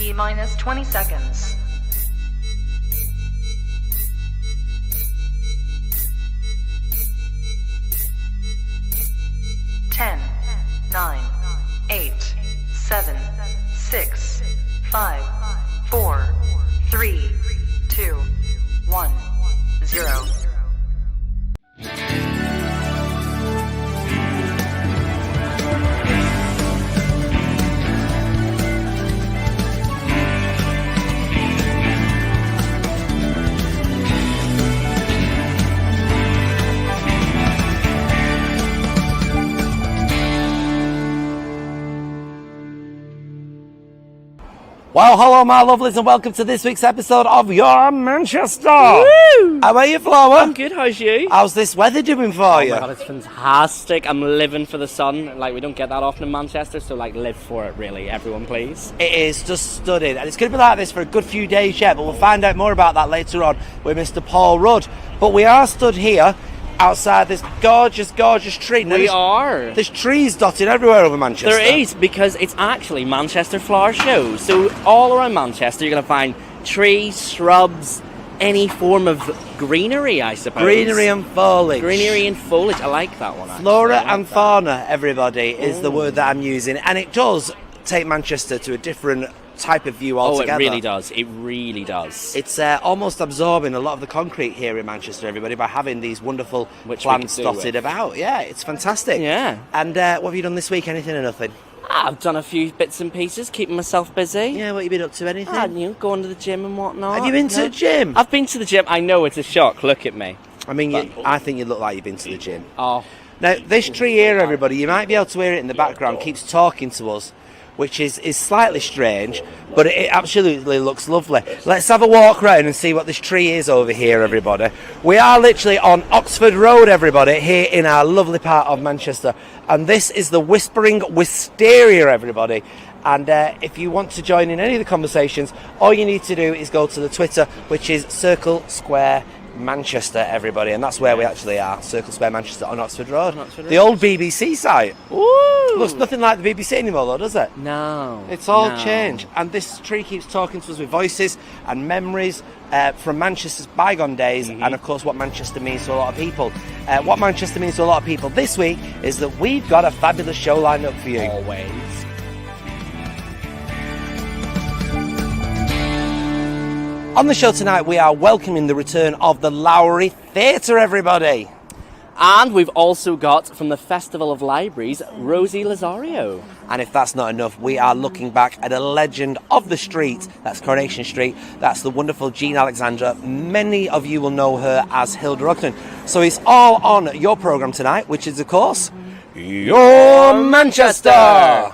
T-minus 20 seconds. 10, 9, 8, 7, 6, 5, 4, 3, 2, 1, 0. Well, hello, my lovelies, and welcome to this week's episode of Your Manchester. Woo! How are you, Flower? I'm good, how's you? How's this weather doing for you? Oh my god, it's fantastic. I'm living for the sun. Like, we don't get that often in Manchester, so like, live for it, really. Everyone, please. It is just stunning, and it's going to be like this for a good few days yet, but we'll find out more about that later on with Mr. Paul Rudd. But we are stood here outside this gorgeous, gorgeous tree. Now, We are. There's trees dotted everywhere over Manchester. There is, because it's actually Manchester Flower Show. So all around Manchester, you're going to find trees, shrubs, any form of greenery, I suppose. Greenery and foliage. Greenery and foliage. I like that one, actually. Flora I like and that. fauna, everybody, is the word that I'm using. And it does take Manchester to a different type of view altogether. Oh, it really does. It really does. It's almost absorbing a lot of the concrete here in Manchester, everybody, by having these wonderful Which we plants could do dotted with. about. Yeah, it's fantastic. Yeah. And what have you done this week? Anything or nothing? I've done a few bits and pieces, keeping myself busy. Yeah, what have you been up to? Anything? Going to the gym and whatnot. Have you been to the gym? I've been to the gym. I know, it's a shock. Look at me. I mean, I think you look like you've been to the gym. Oh, Now, this tree here, everybody, you might be able to hear it in the background, keeps talking to us, which is slightly strange, but it absolutely looks lovely. Let's have a walk round and see what this tree is over here, everybody. We are literally on Oxford Road, everybody, here in our lovely part of Manchester. And this is the Whispering Wisteria, everybody. And if you want to join in any of the conversations, all you need to do is go to the Twitter, which is Circle Square Manchester, everybody, and that's where we actually are, Circle Square Manchester on Oxford Road. The old BBC site. Ooh. Looks nothing like the BBC anymore, though, does it? No. It's all no. changed, and this tree keeps talking to us with voices and memories from Manchester's bygone days, and of course what Manchester means to a lot of people. What Manchester means to a lot of people this week is that we've got a fabulous show lined up for you. Always. On the show tonight, we are welcoming the return of the Lowry Theatre, everybody. And we've also got, from the Festival of Libraries, Rosie Lazario. And if that's not enough, we are looking back at a legend of the street. That's Coronation Street. That's the wonderful Jean Alexandra. Many of you will know her as Hilda Ogden. So it's all on your programme tonight, which is, of course, Your Manchester.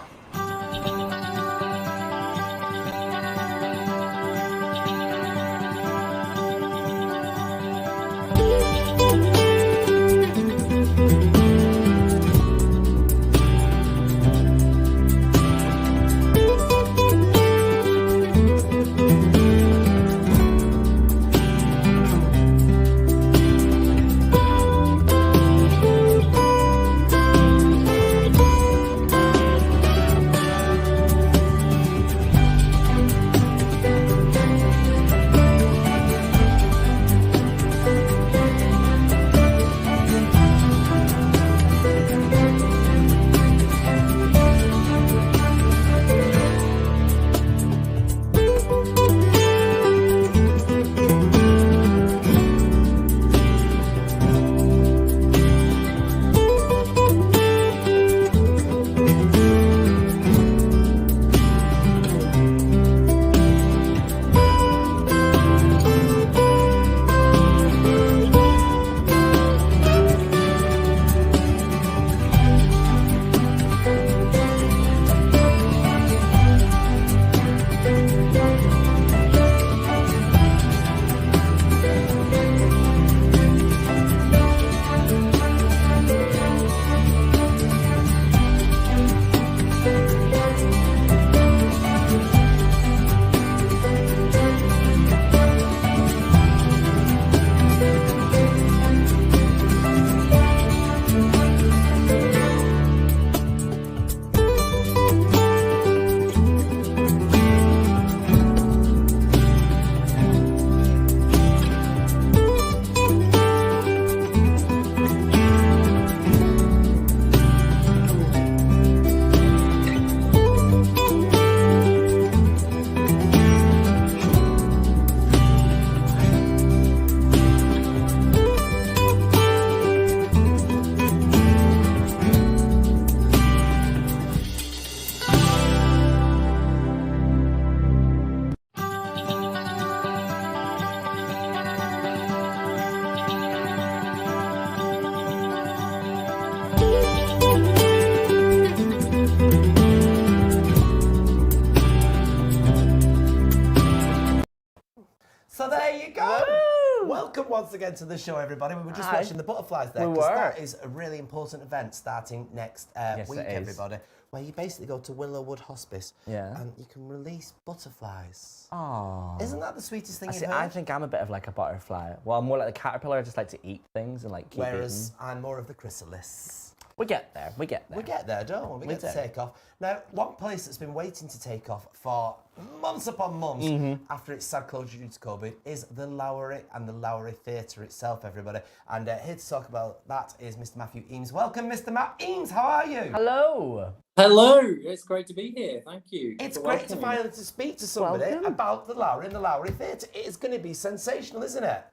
once again to the show, everybody. We were just Hi. watching the butterflies there. We 'Cause were. That is a really important event starting next week, it is. everybody. Where you basically go to Willowwood Hospice Yeah. and you can release butterflies. Oh. Isn't that the sweetest thing See, you've heard? I think I'm a bit of like a butterfly. Well, I'm more like the caterpillar. I just like to eat things and like keep Whereas eating. I'm more of the chrysalis. We get there. We get there. We get there, don't we? We get to do. take off. Now, one place that's been waiting to take off for months upon months after its sad closure due to COVID is the Lowry and the Lowry Theatre itself, everybody. And here to talk about that is Mr. Matthew Eames. Welcome, Mr. Matt Eames. How are you? Hello. Hello, it's great to be here. Thank you. It's for great to welcoming me. finally to speak to somebody Welcome. about the Lowry and the Lowry Theatre. It is going to be sensational, isn't it?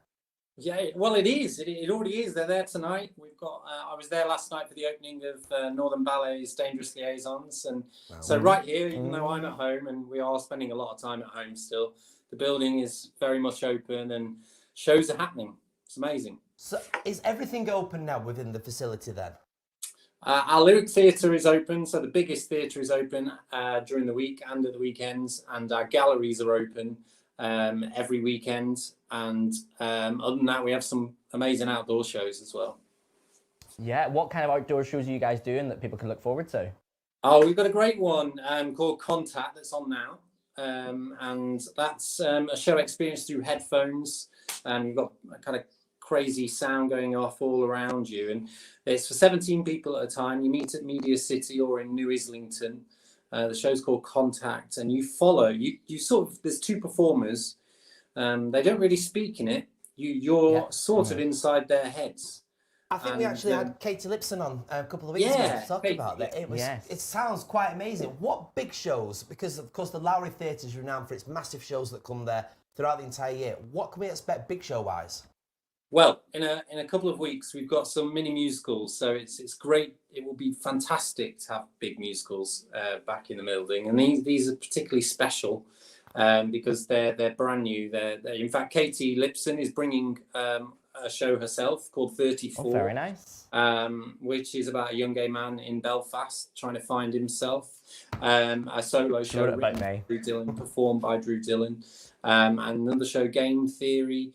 Yeah, well, it is. It already is. They're there tonight. We've got. I was there last night for the opening of Northern Ballet's Dangerous Liaisons, and so right here, even though I'm at home and we are spending a lot of time at home still, the building is very much open and shows are happening. It's amazing. So is everything open now within the facility then? Our Lyric Theatre is open, so the biggest theatre is open during the week and at the weekends, and our galleries are open every weekend. And other than that, we have some amazing outdoor shows as well. Yeah. What kind of outdoor shows are you guys doing that people can look forward to? Oh, we've got a great one called Contact that's on now. And that's a show experienced through headphones. And you've got a kind of crazy sound going off all around you. And it's for 17 people at a time. You meet at Media City or in New Islington. The show's called Contact. And you follow, you sort of, there's two performers. They don't really speak in it. You're sort of inside their heads. I think we actually had Katie Lipson on a couple of weeks ago to talk about that. It sounds quite amazing. What big shows, because of course the Lowry Theatre is renowned for its massive shows that come there throughout the entire year. What can we expect big show wise? Well, in a couple of weeks we've got some mini musicals, so it's great. It will be fantastic to have big musicals back in the building, and these are particularly special. Because they're brand new. They're in fact, Katie Lipson is bringing a show herself called 34. Oh, very nice. Which is about a young gay man in Belfast trying to find himself. A solo show written by Drew Dillon, performed by Drew Dillon. And another show, Game Theory,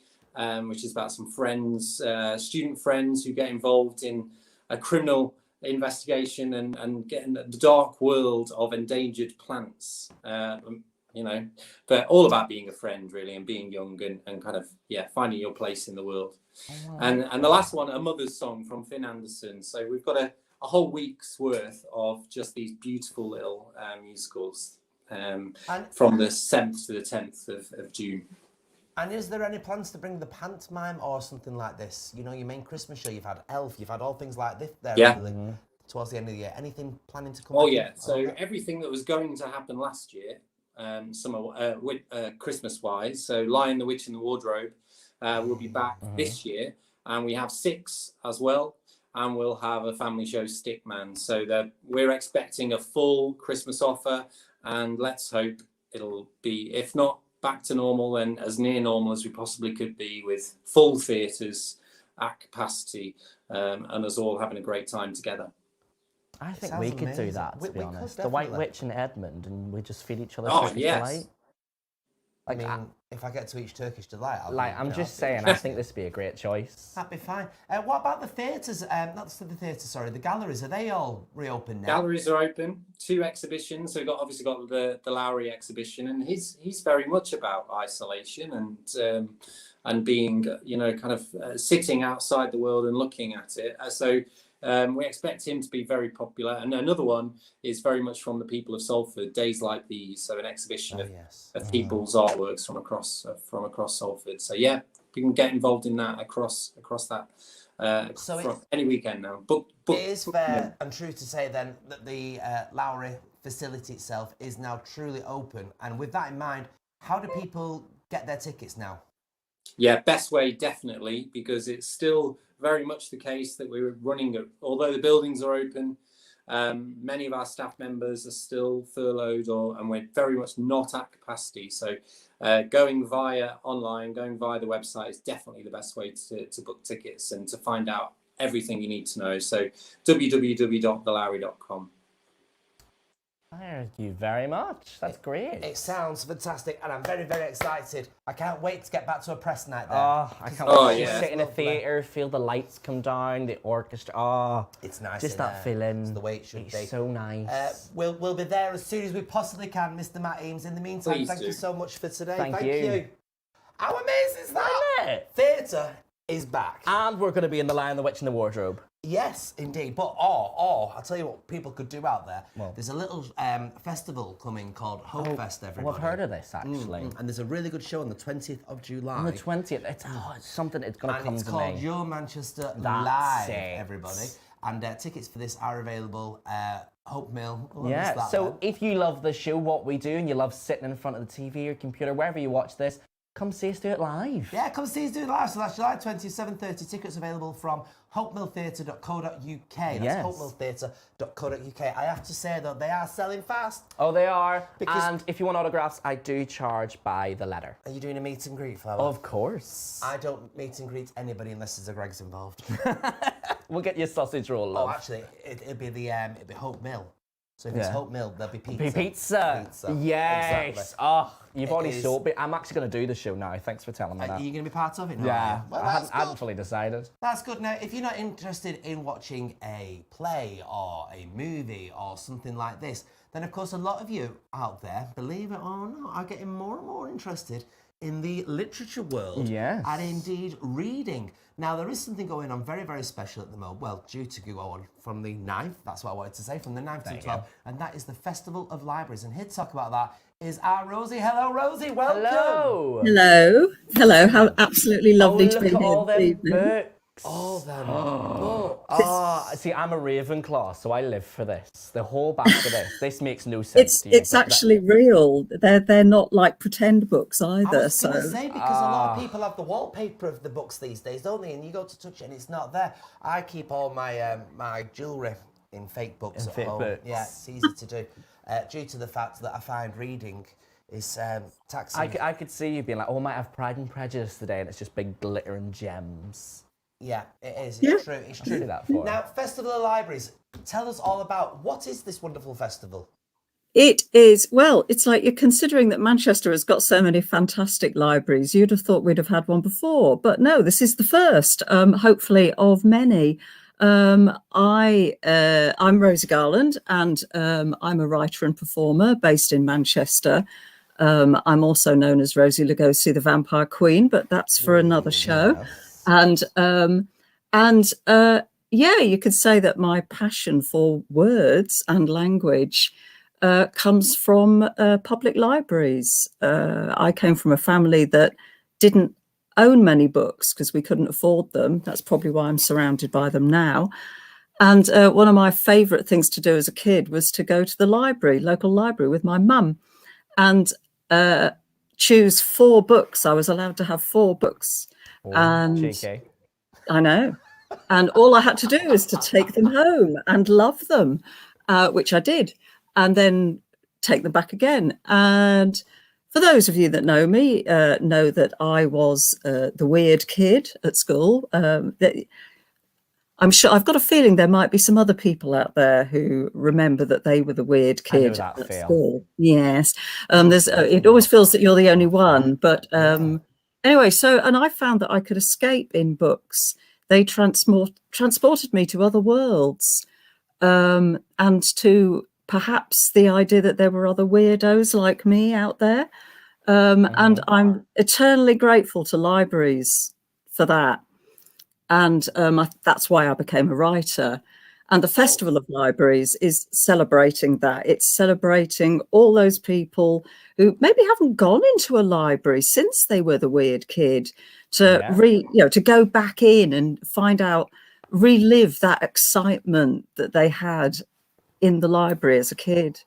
which is about some friends, student friends who get involved in a criminal investigation and get in the dark world of endangered plants. But all about being a friend really, and being young and kind of finding your place in the world. And the last one, A Mother's Song from Finn Anderson. So we've got a whole week's worth of just these beautiful little musicals from the 7th to the 10th of June. And is there any plans to bring the pantomime or something like this? You know, your main Christmas show, you've had Elf, you've had all things like this there towards the end of the year. Anything planning to come? Oh yeah, so everything that was going to happen last year, Christmas wise, so Lion, the Witch and the Wardrobe will be back this year, and we have Six as well, and we'll have a family show, Stickman. So that we're expecting a full Christmas offer, and let's hope it'll be, if not back to normal, then as near normal as we possibly could be, with full theatres at capacity, and us all having a great time together. I think we could do that, to be honest. The White Witch and Edmund, and we just feed each other Turkish delight. Like, I mean, if I get to each Turkish delight, I'm just saying, I think this would be a great choice. That'd be fine. What about the theatres? Not the theatres, sorry, the galleries. Are they all reopened now? Galleries are open. 2 exhibitions. So we've obviously got the Lowry exhibition, and he's very much about isolation and being, kind of sitting outside the world and looking at it. We expect him to be very popular. And another one is very much from the people of Salford, Days Like These, so an exhibition of people's artworks from across Salford. So yeah, we can get involved in that across that from any weekend now. It is fair and true to say then that the Lowry facility itself is now truly open. And with that in mind, how do people get their tickets now? Yeah, best way definitely, because it's still very much the case that we're running, although the buildings are open, many of our staff members are still furloughed and we're very much not at capacity. So going via online, going via the website is definitely the best way to book tickets and to find out everything you need to know. So www.thelowry.com. Thank you very much. That's great. It sounds fantastic, and I'm very, very excited. I can't wait to get back to a press night there. Oh, I can't wait to sit in a theatre, feel the lights come down, the orchestra. Oh, it's nice. Just that feeling. It's the way it should be. It's so nice. We'll be there as soon as we possibly can, Mr. Matt Eames. In the meantime, thank you so much for today. Thank you. How amazing is that? Theatre is back. And we're going to be in The Lion, the Witch and the Wardrobe. Yes, indeed. But, I'll tell you what people could do out there. Well, there's a little festival coming called Hope Fest, everybody. Well, I've heard of this, actually. And there's a really good show on the 20th of July. On the 20th? It's something that's going to come to me. It's called Your Manchester Live, everybody. And tickets for this are available Hope Mill. So if you love the show, what we do, and you love sitting in front of the TV or computer, wherever you watch this, come see us do it live. Yeah, come see us do it live. So that's July 20th, 7:30. Tickets available from hopemilltheatre.co.uk. That's hopemilltheatre.co.uk. I have to say, though, they are selling fast. Oh, they are. And if you want autographs, I do charge by the letter. Are you doing a meet and greet, Flower? Of course. I don't meet and greet anybody unless there's a Greg's involved. We'll get you a sausage roll, love. Oh, actually, it'll be Hope Mill. So if it's Hope Mill, there'll be pizza. Pizza. Yes. Exactly. Oh, you've already sold me. I'm actually going to do the show now. Thanks for telling me that. Are you going to be part of it now? Yeah. Well, I haven't fully decided. That's good. Now, if you're not interested in watching a play or a movie or something like this, then of course a lot of you out there, believe it or not, are getting more and more interested in the literature world. Yes. And indeed reading. Now, there is something going on very, very special at the moment. Well, due to go on from the 9th, that's what I wanted to say, from the 9th to the 12th. And that is the Festival of Libraries. And here to talk about that is our Rosie. Hello, Rosie. Welcome. Hello. Hello. Hello. How absolutely lovely to be here. All them this evening. books. All them books. See, I'm a Ravenclaw, so I live for this. The whole back of this. This makes no sense to you. It's actually real. They're not like pretend books either. I was going to say, because a lot of people have the wallpaper of the books these days, don't they? And you go to touch it and it's not there. I keep all my my jewellery in fake books at home. Books. Yeah, it's easy to do. Due to the fact that I find reading is taxing. I could see you being like, oh, I might have Pride and Prejudice today, and it's just big glitter and gems. Yeah, it is. It's true. It's true. That for now, Festival of Libraries. Tell us all about what is this wonderful festival? It is, well, it's like you're considering that Manchester has got so many fantastic libraries. You'd have thought we'd have had one before, but no, this is the first, hopefully, of many. I'm Rosie Garland, and I'm a writer and performer based in Manchester. I'm also known as Rosie Lugosi, the Vampire Queen, but that's for another show. Yes. And you could say that my passion for words and language comes from public libraries. I came from a family that didn't own many books because we couldn't afford them. That's probably why I'm surrounded by them now. And one of my favourite things to do as a kid was to go to the library, local library, with my mum and choose 4 books. I was allowed to have 4 books. Cheeky. I know. And all I had to do was to take them home and love them, which I did, and then take them back again. And for those of you that know me, know that I was the weird kid at school. I'm sure, I've got a feeling there might be some other people out there who remember that they were the weird kid at school. Yes. It always feels that you're the only one. But anyway, and I found that I could escape in books. They transported me to other worlds, and to perhaps the idea that there were other weirdos like me out there. And I'm eternally grateful to libraries for that. And that's why I became a writer. And the Festival of Libraries is celebrating that. It's celebrating all those people who maybe haven't gone into a library since they were the weird kid, to go back in and find out, relive that excitement that they had in the library as a kid.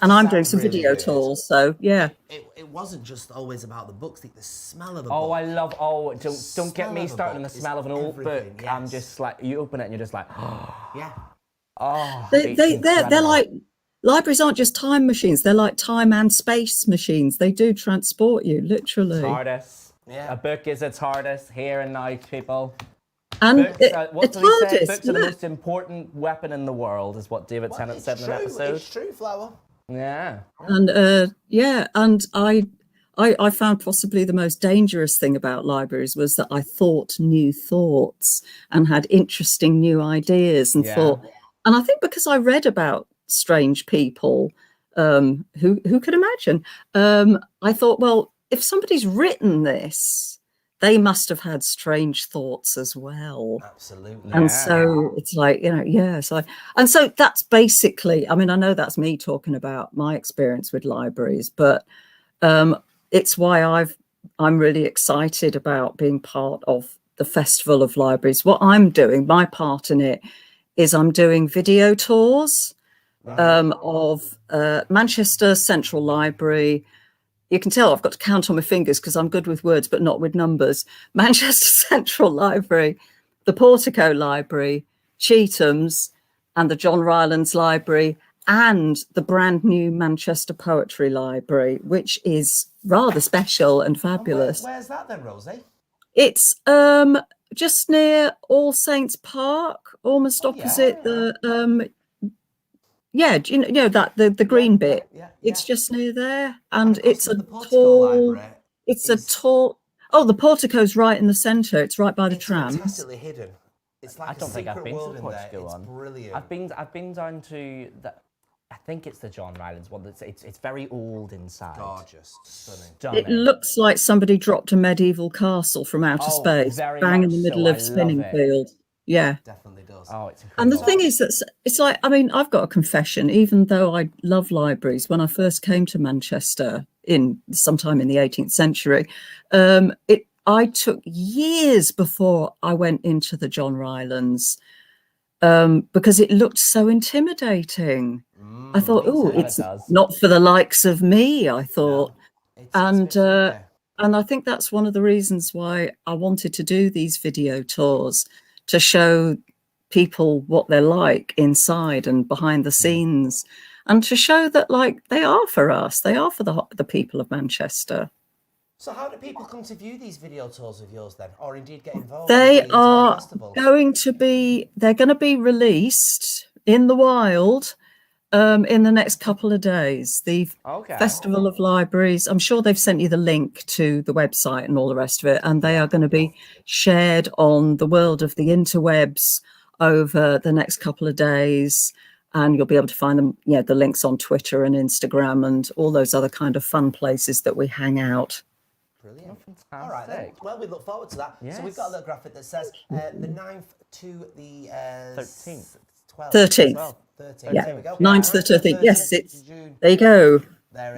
And I'm doing some video tours, so yeah. It wasn't just always about the books, the smell of a book. Don't get me started on the smell of an old book. Yes. I'm just like, you open it and you're just like, yeah. Oh, they're like, libraries aren't just time machines, they're like time and space machines. They do transport you, literally. TARDIS. Yeah. A book is a TARDIS, here and now, people. And what do we say? Books are the most important weapon in the world, is what David Tennant said in an episode. It's true, Flower. Yeah. And yeah, and I found possibly the most dangerous thing about libraries was that I thought new thoughts and had interesting new ideas and thought, and I think because I read about strange people, who could imagine? I thought, well, if somebody's written this, they must have had strange thoughts as well. Absolutely. And so it's like, so that's basically, I mean, I know that's me talking about my experience with libraries, but it's why I'm really excited about being part of the Festival of Libraries. What I'm doing, my part in it, is I'm doing video tours of Manchester Central Library. You can tell I've got to count on my fingers because I'm good with words, but not with numbers. Manchester Central Library, the Portico Library, Chetham's, and the John Rylands Library, and the brand new Manchester Poetry Library, which is rather special and fabulous. Where's that then, Rosie? It's just near All Saints Park, almost opposite the you know that the green bit. It's just near there, and it's a tall. It's a tall. Oh, the portico's right in the centre. It's right by the tram. It's fantastically hidden. It's like I don't think I've been to the Portico one. It's brilliant. I've been down to the. I think it's the John Rylands one. It's very old inside. Gorgeous, stunning. It looks like somebody dropped a medieval castle from outer space, bang in the middle of Spinningfield. Yeah, definitely does. Oh, it's incredible. And the thing is that it's like, I mean, I've got a confession. Even though I love libraries, when I first came to Manchester in sometime in the 18th century, I took years before I went into the John Rylands because it looked so intimidating. I thought, oh, it's not for the likes of me, I thought. No, and I think that's one of the reasons why I wanted to do these video tours, to show people what they're like inside and behind the scenes, and to show that, like, they are for us. They are for the people of Manchester. So how do people come to view these video tours of yours then, or indeed get involved? They are going to be, they're going to be released in the wild in the next couple of days. The Festival of Libraries, I'm sure they've sent you the link to the website and all the rest of it, and they are going to be shared on the world of the interwebs over the next couple of days, and you'll be able to find them, the links on Twitter and Instagram and all those other kind of fun places that we hang out. Brilliant. Oh, all right then. Well, we look forward to that. Yes. So we've got a little graphic that says the 9th to the 13th. 13th. 13th. Yeah. There we go. 9th to the 13th. Yes, it's there you go.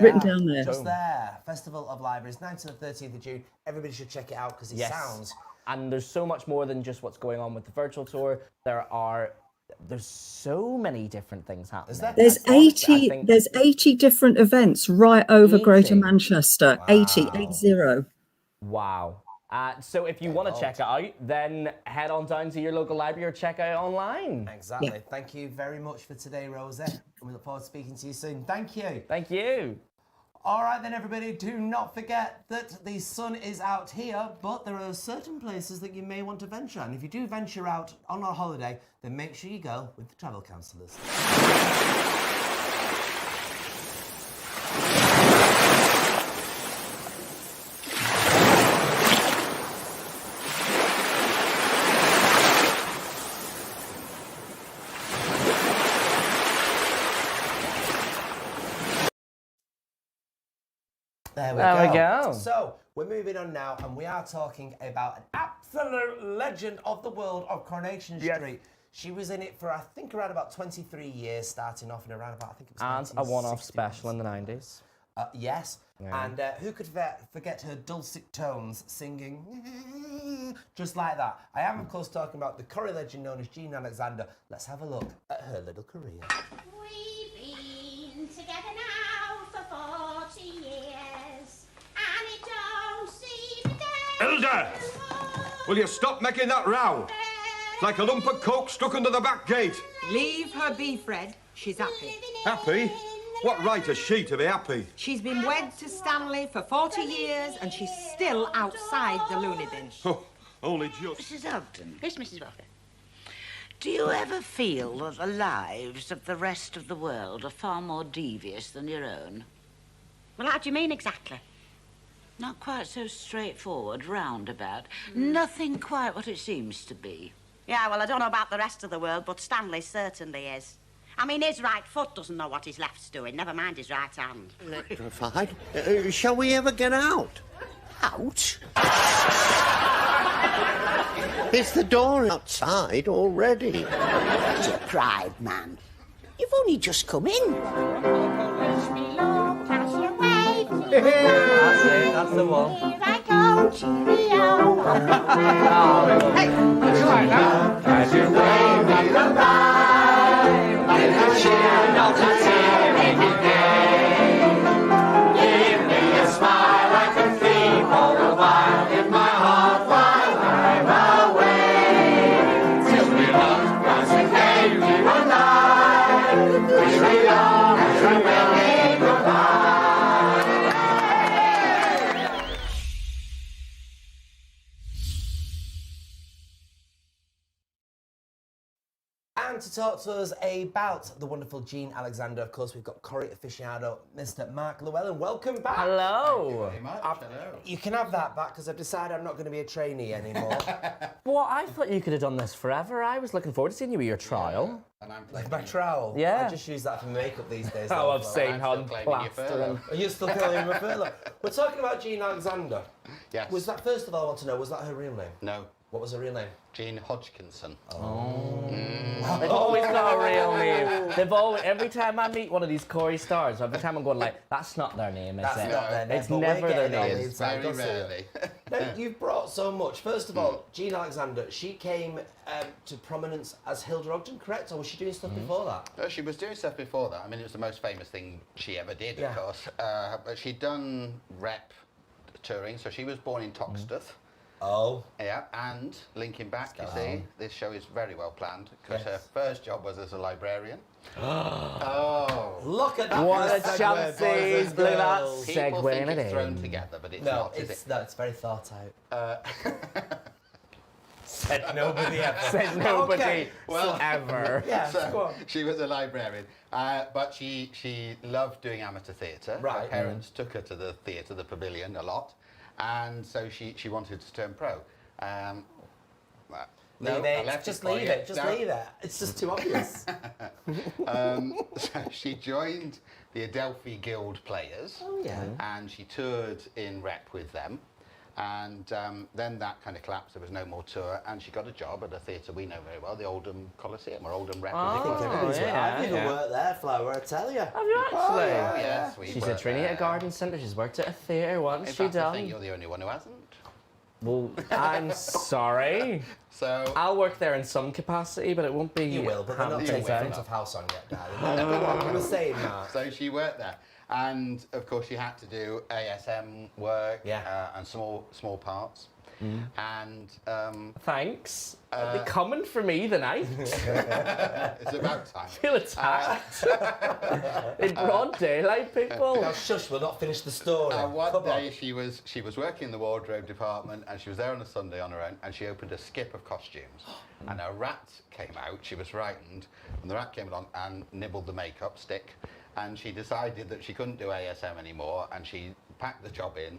Written down there. Just there. Festival of Libraries, 9th to the 13th of June. Everybody should check it out because it sounds. And there's so much more than just what's going on with the virtual tour. There's so many different things happening. There's 80 different events right over 80. Greater Manchester. Wow. 80. Wow. So if you want to check it out, then head on down to your local library or check out online. Exactly. Yeah. Thank you very much for today, Rosie. And we look forward to speaking to you soon. Thank you. Thank you. All right then, everybody, do not forget that the sun is out here, but there are certain places that you may want to venture. And if you do venture out on a holiday, then make sure you go with the travel counsellors. There we go. So, we're moving on now, and we are talking about an absolute legend of the world of Coronation Street. She was in it for, I think, around about 23 years, starting off in around about, I think it was And a one-off special in the 90s. Yes. Yeah. And who could forget her dulcet tones singing just like that? I am, of course, talking about the Corrie legend known as Jean Alexander. Let's have a look at her little career. We've been together now for 40 years, and it don't seem Hilda! Will you stop making that row? It's like a lump of coke stuck under the back gate. Leave her be, Fred. She's happy. Happy? What right has she to be happy? She's been wed to Stanley for 40 years and she's still outside the loony bin. Oh, only just. Mrs. Ogden. Yes, Mrs. Walker. Do you ever feel that the lives of the rest of the world are far more devious than your own? Well, how do you mean exactly? Not quite so straightforward, roundabout. Nothing quite what it seems to be. Yeah, well, I don't know about the rest of the world, but Stanley certainly is. I mean, his right foot doesn't know what his left's doing, never mind his right hand. Electrified. Shall we ever get out? Out? It's the door outside already. What's your pride, man? You've only just come in. That's it, that's the one. Here I go, cheerio. Hey, would you like that? As you wave me goodbye, with a cheer, not a tear in your game. Give me a smile I can keep all the while in my heart while I'm away. Till we look once again, you and I, wish we all as we wave me goodbye. And to talk to us about the wonderful Jean Alexander, of course, we've got Corrie aficionado, Mr. Mark Llewellin. Welcome back. Hello. Thank you very much. Hello. You can have that back because I've decided I'm not going to be a trainee anymore. Well, I thought you could have done this forever. I was looking forward to seeing you with your trial. And I'm Like my trowel? Yeah. I just use that for makeup these days. Oh, I've seen I'm how still claiming your furlough. Are you still calling him a furlough? We're talking about Jean Alexander. Yes. Was that, first of all, I want to know, was that her real name? No. What was her real name? Jean Hodgkinson. They've always got a real name. They've always, every time I meet one of these Corey stars, every time I'm going like, that's not their name, is That's it? not their name. It's but never we're their getting on name. the inside, Very don't see it. rarely. Now, you've brought so much. First of all, Jean Alexander, she came to prominence as Hilda Ogden, correct? Or was she doing stuff before that? No, she was doing stuff before that. I mean, it was the most famous thing she ever did, Yeah. of course. But she'd done rep touring, so she was born in Toxteth. Oh. Yeah, and linking back, you see, this show is very well planned because her first job was as a librarian. Oh. Look at that. What a segue, chances. boys and Look at that girls. People segue think in it's it thrown in. together, but it's No, not, is it's, it? no, it's very thought out. Said Nobody ever. Says nobody Okay. Well, ever. Yeah, So, go on. she was a librarian, but she loved doing amateur theatre. Her Right. parents took her to the theatre, the Pavilion, a lot, and so she wanted to turn pro. No, Leave I it. left Just for leave you. it. Just No. leave it. It's just too obvious. So she joined the Adelphi Guild Players. Oh, yeah. And she toured in rep with them. And then that kind of collapsed. There was no more tour, and she got a job at a theatre we know very well, the Oldham Coliseum, or Oldham Rep. as it was. I've even worked there, Flower, I tell you. Have you actually? Yes, we She's worked at Trinity there. Garden Centre. She's worked at a theatre once. In She fact, I done. think you're the only one who hasn't. Well, I'm sorry. So I'll work there in some capacity, but it won't be. You will, but they're not taking Hampton front of house on yet, darling. Go on, you were saying that. So she worked there, and of course she had to do ASM work and small parts. And Thanks. They're coming for me tonight. it's about time. I feel attacked. In broad daylight, people. Now, shush, we'll not finish the story. One Come day on. she was working in the wardrobe department, and she was there on a Sunday on her own, and she opened a skip of costumes, and a rat came out. She was frightened, and the rat came along and nibbled the makeup stick, and she decided that she couldn't do ASM anymore, and she packed the job in.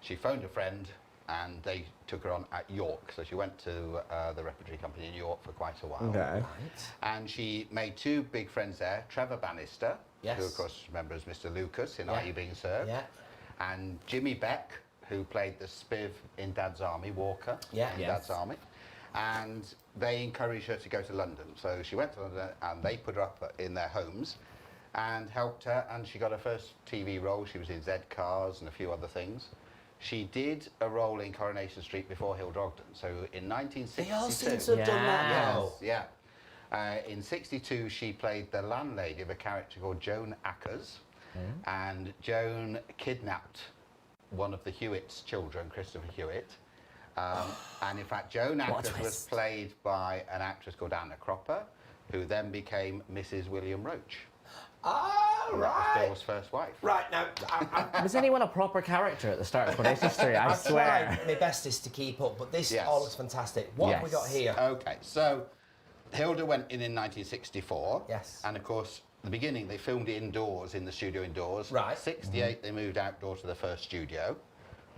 She phoned a friend, and they took her on at York. So she went to the repertory company in York for quite a while. Okay. And she made two big friends there, Trevor Bannister, Yes. who of course remembers Mr. Lucas in Yeah. Are You Being Served? Yeah. And Jimmy Beck, who played the spiv in Dad's Army, Walker, Yeah. in Yes. Dad's Army. And they encouraged her to go to London. So she went to London, and they put her up in their homes and helped her, and she got her first TV role. She was in Z Cars and a few other things. She did a role in Coronation Street before Hilda Ogden. So in 1962... They all seem to have done that now. Yes, yeah. In 62, she played the landlady of a character called Joan Ackers. And Joan kidnapped one of the Hewitt's children, Christopher Hewitt. And in fact, Joan Ackers was played by an actress called Anna Cropper, who then became Mrs. William Roach. Ah, That was right. Bill's first wife. Right, now, Was anyone a proper character at the start of Coronation Street? I I've swear. tried my bestest to keep up, but this Yes. all looks fantastic. What have we got here? Okay, so Hilda went in 1964. Yes. And of course, the beginning, they filmed it indoors, in the studio indoors. Right. 68, they moved outdoors to the first studio.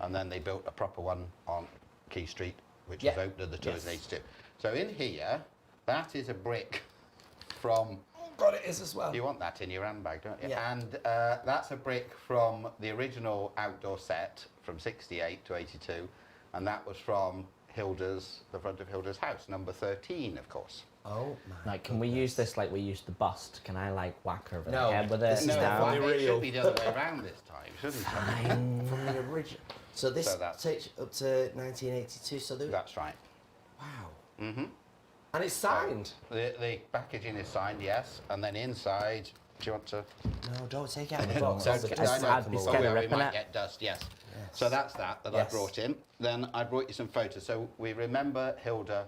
And then they built a proper one on Key Street, which was opened at the tour in 82. So in here, that is a brick from... Oh, God, it is as well. You want that in your handbag, don't you? Yeah. And that's a brick from the original outdoor set from 68 to 82. And that was from the front of Hilda's house, number 13, of course. Oh, my Like, can we use this like we used the bust? Can I, like, whack her over No, the head with it? this is definitely It should be the other way around this time, shouldn't it? From the original. So this takes you up to 1982. So that's right. Wow. Mm-hmm. And it's signed. The packaging is signed, yes. And then inside, do you want to? No, don't take it out of the box. We might get dust, yes. So that's that I brought in. Then I brought you some photos. So we remember Hilda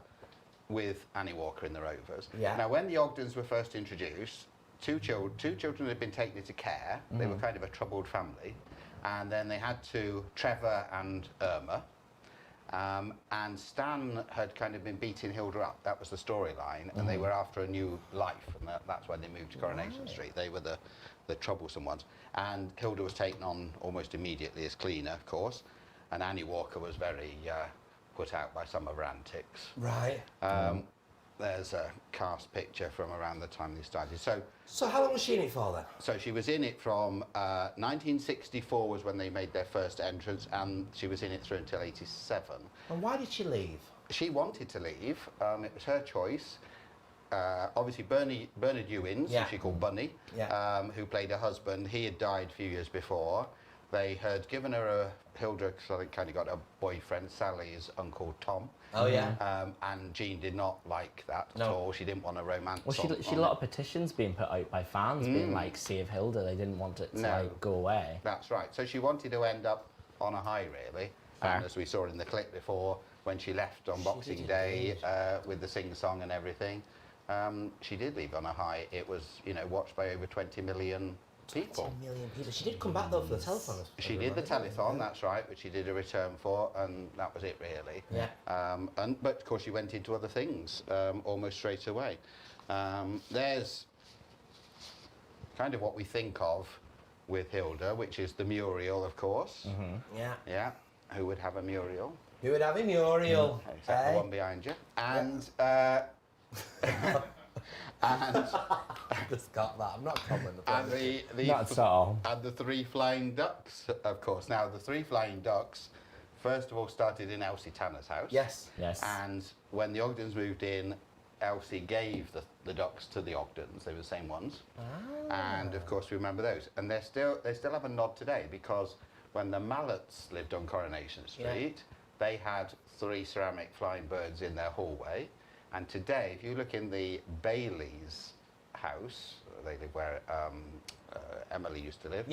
with Annie Walker in the Rovers. Yeah. Now, when the Ogdens were first introduced, two children had been taken into care. They were kind of a troubled family. And then they had Trevor and Irma. And Stan had kind of been beating Hilda up. That was the storyline. And they were after a new life. And that's when they moved to Coronation Street. They were the troublesome ones. And Hilda was taken on almost immediately as cleaner, of course. And Annie Walker was very put out by some of her antics. Right. There's a cast picture from around the time they started. So how long was she in it for then? So she was in it from 1964 was when they made their first entrance, and she was in it through until 87. And why did she leave? She wanted to leave. It was her choice. Obviously, Bernard Ewins, who she called Bunny, who played her husband, he had died a few years before. They had given her Hilda kind of got a boyfriend, Sally's uncle Tom. Oh, yeah. And Jean did not like that at all. She didn't want a romance. Well, she had a lot of petitions being put out by fans being like, save Hilda. They didn't want it to like, go away. That's right. So she wanted to end up on a high, really. And as we saw in the clip before, when she left on Boxing Day with the sing-song and everything, she did leave on a high. It was, watched by over 20 million people. 20 million people. She did come back though for the telethon. She did the telethon, that's right, which she did a return for, and that was it really. Yeah. But of course she went into other things almost straight away. There's kind of what we think of with Hilda, which is the Muriel, of course. Yeah. Yeah. Who would have a Muriel? Who would have a Muriel? Except the one behind you. And and just got that. I'm not commenting. And the three flying ducks, of course. Now the three flying ducks, first of all, started in Elsie Tanner's house. Yes. And when the Ogdens moved in, Elsie gave the ducks to the Ogdens. They were the same ones. And of course, we remember those. And they still have a nod today, because when the Mallets lived on Coronation Street, they had 3 ceramic flying birds in their hallway. And today, if you look in the Bailey's house, they live where Emily used to live,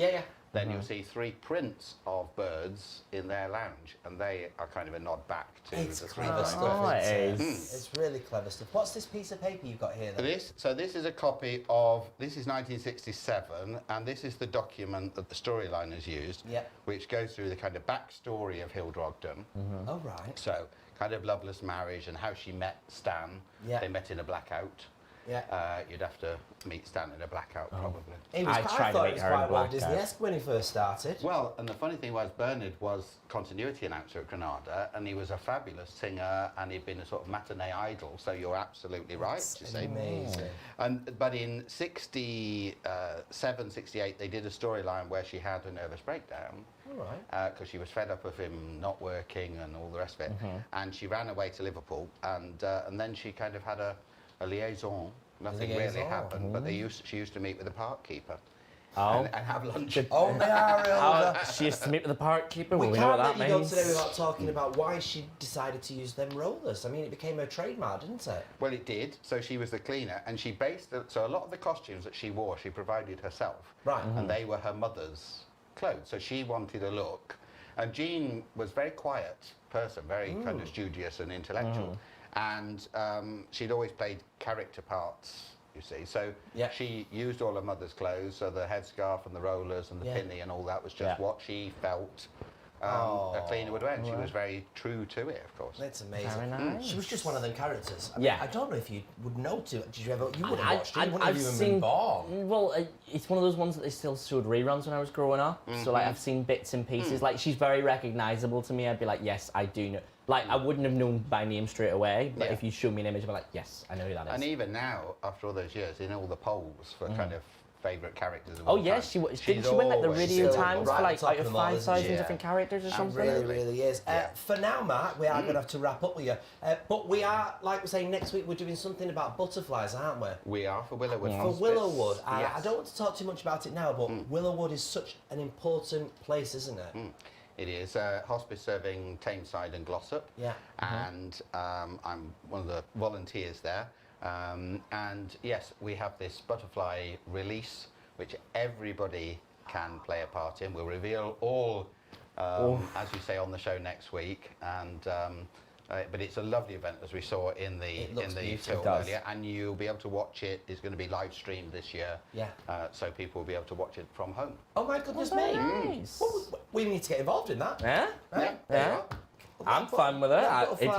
then you'll see 3 prints of birds in their lounge, and they are kind of a nod back to it's the clever stuff. It's really clever stuff. What's this piece of paper you've got here then? This is a copy of, this is 1967, and this is the document that the storyline has used, which goes through the kind of backstory of Hilda Ogden. Oh, right. So, kind of loveless marriage and how she met Stan. They met in a blackout. You'd have to meet Stan in a blackout, probably. I thought it was quite well Disney-esque when he first started. Well, and the funny thing was, Bernard was continuity announcer at Granada, and he was a fabulous singer, and he'd been a sort of matinee idol, so you're absolutely right, you see. Amazing. But in 67, 68, they did a storyline where she had a nervous breakdown. Because she was fed up of him not working and all the rest of it. And she ran away to Liverpool, and then she kind of had a liaison. Nothing really happened, but she used to meet with the park keeper and have lunch. Oh, they are she used to meet with the park keeper. We know can't what let that you means. go today without talking about why she decided to use them rollers. I mean, it became her trademark, didn't it? Well, it did. So she was the cleaner, and she so a lot of the costumes that she wore, she provided herself. Right. And they were her mother's clothes. So she wanted a look. And Jean was a very quiet person, very kind of studious and intellectual. And she'd always played character parts, you see. So she used all her mother's clothes, so the headscarf and the rollers and the pinny and all that was just what she felt cleaner would wear. And she was very true to it, of course. That's amazing. Very nice. She was just one of them characters. I Yeah. I don't know if you would know too. Did you ever? You would have watched it. I've Wouldn't have even been born. Well, it's one of those ones that they still showed reruns when I was growing up. So like I've seen bits and pieces. Like she's very recognisable to me. I'd be like, yes, I do know. Like I wouldn't have known by name straight away, but if you show me an image, I'd be like, yes, I know who that is. And even now, after all those years, in all the polls for kind of favourite characters of Oh all yeah, time, didn't she win like the Radio Times for like out of 5,000 Yeah. different characters or something? It really is. For now, Mark, we are going to have to wrap up with you. But we are, like we're saying, next week we're doing something about butterflies, aren't we? We are for Willowwood. For Willowwood. Yes. I don't want to talk too much about it now, but Willowwood is such an important place, isn't it? It is hospice serving Tameside and Glossop. Yeah. And I'm one of the volunteers there. And yes, we have this butterfly release, which everybody can play a part in. We'll reveal all, as you say, on the show next week. And but it's a lovely event, as we saw in the film earlier, and you'll be able to watch it. It's going to be live streamed this year. Yeah. So people will be able to watch it from home. Oh my goodness me! Nice. Well, we need to get involved in that. Yeah? Right? Yeah. I'm fine with it. Yeah, If you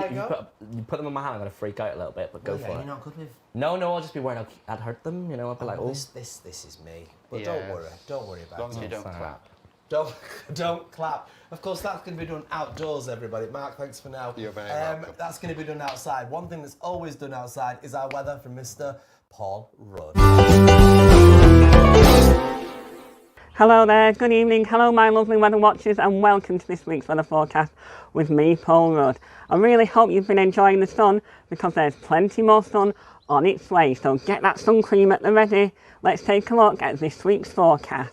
put them in my hand, I'm going to freak out a little bit, but go for it. You're not good with. No, I'll just be worried I'd hurt them, you know, I'd be like, oh. This is me. But don't worry about it. As long as you don't clap. Don't clap. Of course, that's going to be done outdoors, everybody. Mark, thanks for now. You're very welcome. That's going to be done outside. One thing that's always done outside is our weather from Mr. Paul Rudd. Hello there, good evening. Hello, my lovely weather watchers, and welcome to this week's weather forecast with me, Paul Rudd. I really hope you've been enjoying the sun because there's plenty more sun on its way. So get that sun cream at the ready. Let's take a look at this week's forecast.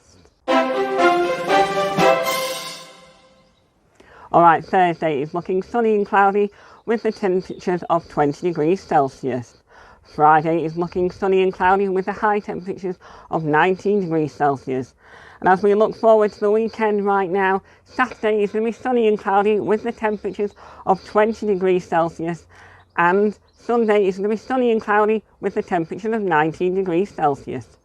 Alright, Thursday is looking sunny and cloudy with the temperatures of 20 degrees Celsius. Friday is looking sunny and cloudy with the high temperatures of 19 degrees Celsius. And as we look forward to the weekend right now, Saturday is going to be sunny and cloudy with the temperatures of 20 degrees Celsius. And Sunday is going to be sunny and cloudy with the temperatures of 19 degrees Celsius.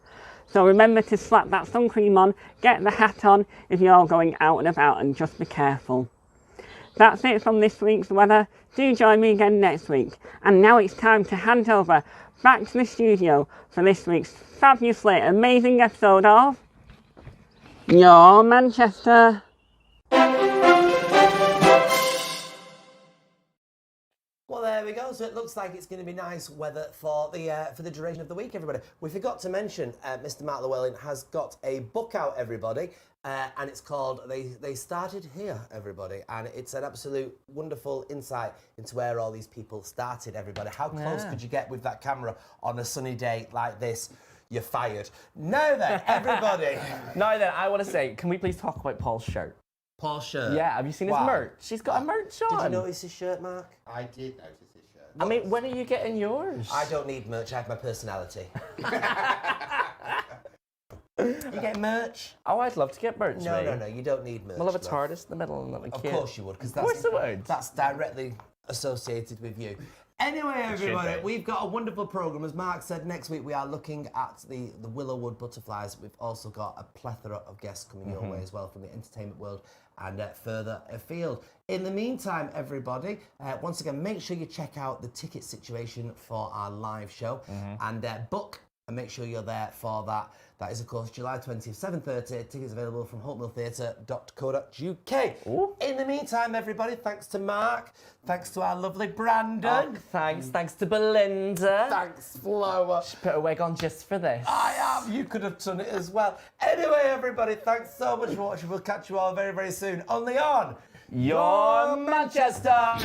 So remember to slap that sun cream on, get the hat on if you're going out and about, and just be careful. That's it from this week's weather. Do join me again next week. And now it's time to hand over back to the studio for this week's fabulously amazing episode of Your Manchester. Well, there we go. So it looks like it's going to be nice weather for the duration of the week, everybody. We forgot to mention Mr. Mark Llewellin has got a book out, everybody, and it's called They Started Here, everybody, and it's an absolute wonderful insight into where all these people started, everybody. How close could you get with that camera on a sunny day like this? You're fired. Now then, everybody. Now then, I want to say, can we please talk about Paul's shirt? Paul's shirt? Yeah, have you seen his merch? He's got a merch on. Did you notice his shirt, Mark? I did notice his shirt. I mean, when are you getting yours? I don't need merch, I have my personality. You get merch? Oh, I'd love to get merch, mate. No, you don't need merch. We'll have a love. TARDIS in the middle and that'll be Of cute. course you would, because that's directly associated with you. Anyway, everybody, we've got a wonderful programme. As Mark said, next week we are looking at the Willowwood butterflies. We've also got a plethora of guests coming your way as well from the entertainment world and further afield. In the meantime, everybody, once again, make sure you check out the ticket situation for our live show and book and make sure you're there for that. That is, of course, July 20th, 7:30. Tickets available from hopemilltheatre.co.uk. In the meantime, everybody, thanks to Mark, thanks to our lovely Brandon. Thanks to Belinda. Thanks, Flower. She put a wig on just for this. I am. You could have done it as well. Anyway, everybody, thanks so much for watching. We'll catch you all very, very soon. Only on Your Manchester.